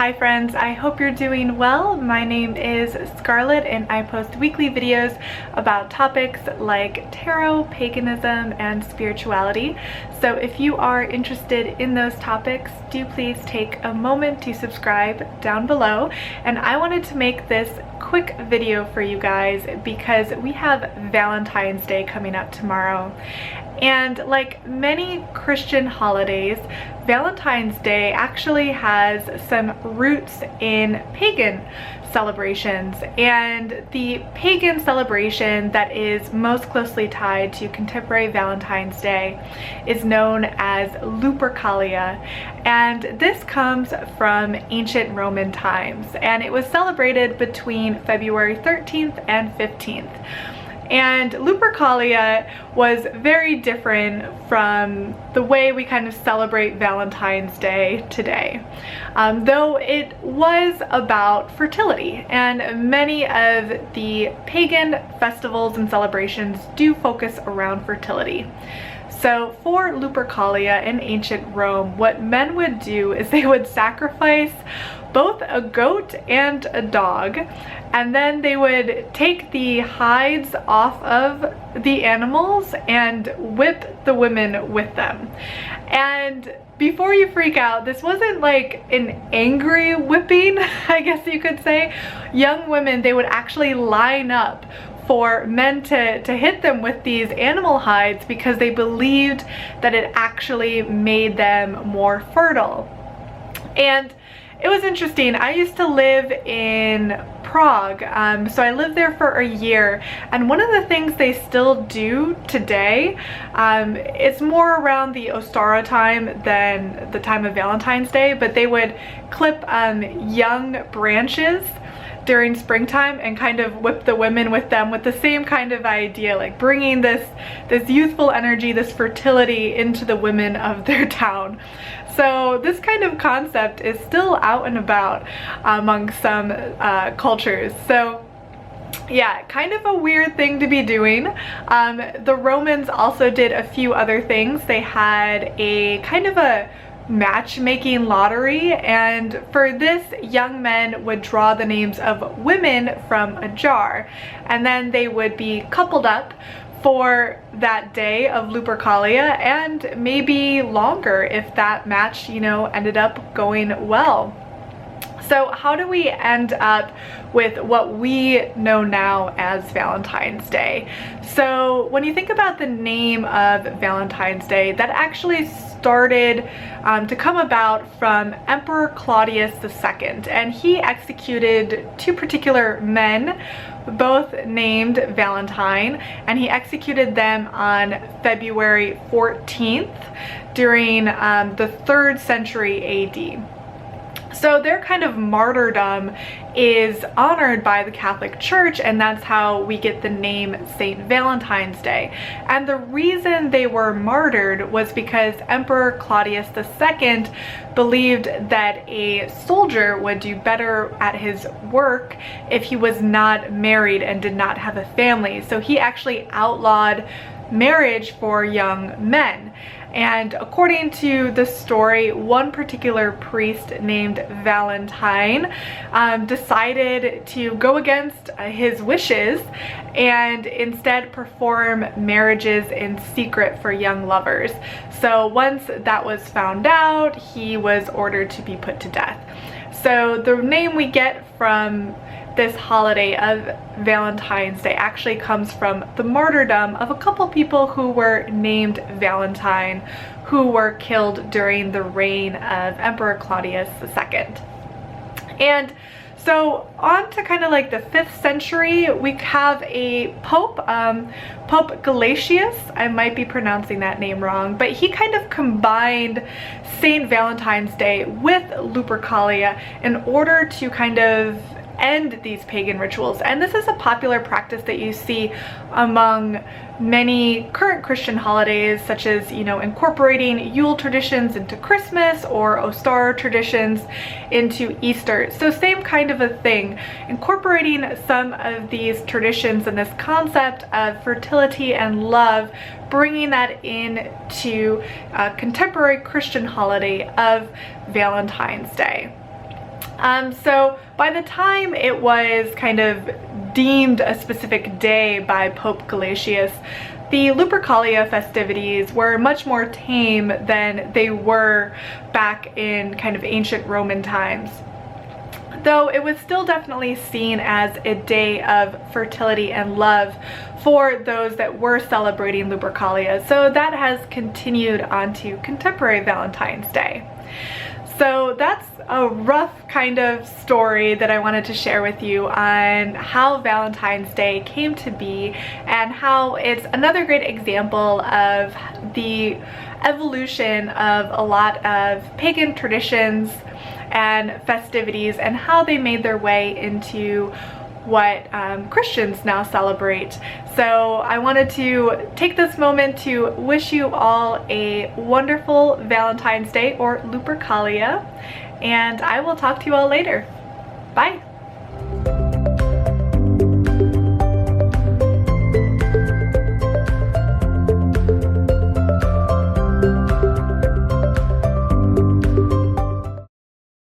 Hi friends, I hope you're doing well. My name is Scarlett and I post weekly videos about topics like tarot, paganism, and spirituality. So if you are interested in those topics, do please take a moment to subscribe down below. And I wanted to make this quick video for you guys because we have Valentine's Day coming up tomorrow. And like many Christian holidays, Valentine's Day actually has some roots in pagan celebrations, and the pagan celebration that is most closely tied to contemporary Valentine's Day is known as Lupercalia, and this comes from ancient Roman times, and it was celebrated between February 13th and 15th. And Lupercalia was very different from the way we kind of celebrate Valentine's Day today, though it was about fertility, and many of the pagan festivals and celebrations do focus around fertility. So for Lupercalia in ancient Rome, what men would do is they would sacrifice both a goat and a dog, and then they would take the hides off of the animals and whip the women with them. And before you freak out, this wasn't like an angry whipping, I guess you could say. Young women, they would actually line up for men to hit them with these animal hides because they believed that it actually made them more fertile. And it was interesting. I used to live in Prague, so I lived there for a year, and one of the things they still do today, it's more around the Ostara time than the time of Valentine's Day, but they would clip young branches during springtime and kind of whip the women with them, with the same kind of idea, like bringing this youthful energy, this fertility into the women of their town. So this kind of concept is still out and about among some cultures. So yeah, kind of a weird thing to be doing. The Romans also did a few other things. They had a kind of a matchmaking lottery, and for this, young men would draw the names of women from a jar, and then they would be coupled up for that day of Lupercalia, and maybe longer if that match, you know, ended up going well. So how do we end up with what we know now as Valentine's Day? So when you think about the name of Valentine's Day, that actually started to come about from Emperor Claudius II, and he executed two particular men, both named Valentine, and he executed them on February 14th during the 3rd century AD. So their kind of martyrdom is honored by the Catholic Church, and that's how we get the name Saint Valentine's Day. And the reason they were martyred was because Emperor Claudius II believed that a soldier would do better at his work if he was not married and did not have a family. So he actually outlawed marriage for young men. And according to the story, one particular priest named Valentine decided to go against his wishes and instead perform marriages in secret for young lovers. So once that was found out, he was ordered to be put to death. So the name we get from this holiday of Valentine's Day actually comes from the martyrdom of a couple people who were named Valentine, who were killed during the reign of Emperor Claudius II. And so on to kind of like the 5th century, we have a pope, Pope Gelasius. I might be pronouncing that name wrong, but he kind of combined Saint Valentine's Day with Lupercalia in order to kind of end these pagan rituals. And this is a popular practice that you see among many current Christian holidays, such as, you know, incorporating Yule traditions into Christmas or Ostara traditions into Easter. So same kind of a thing, incorporating some of these traditions and this concept of fertility and love, bringing that into a contemporary Christian holiday of Valentine's Day. So by the time it was kind of deemed a specific day by Pope Gelasius, the Lupercalia festivities were much more tame than they were back in kind of ancient Roman times. Though it was still definitely seen as a day of fertility and love for those that were celebrating Lupercalia. So that has continued onto contemporary Valentine's Day. So that's a rough kind of story that I wanted to share with you on how Valentine's Day came to be and how it's another great example of the evolution of a lot of pagan traditions and festivities and how they made their way into what Christians now celebrate. So I wanted to take this moment to wish you all a wonderful Valentine's Day, or Lupercalia, and I will talk to you all later. Bye!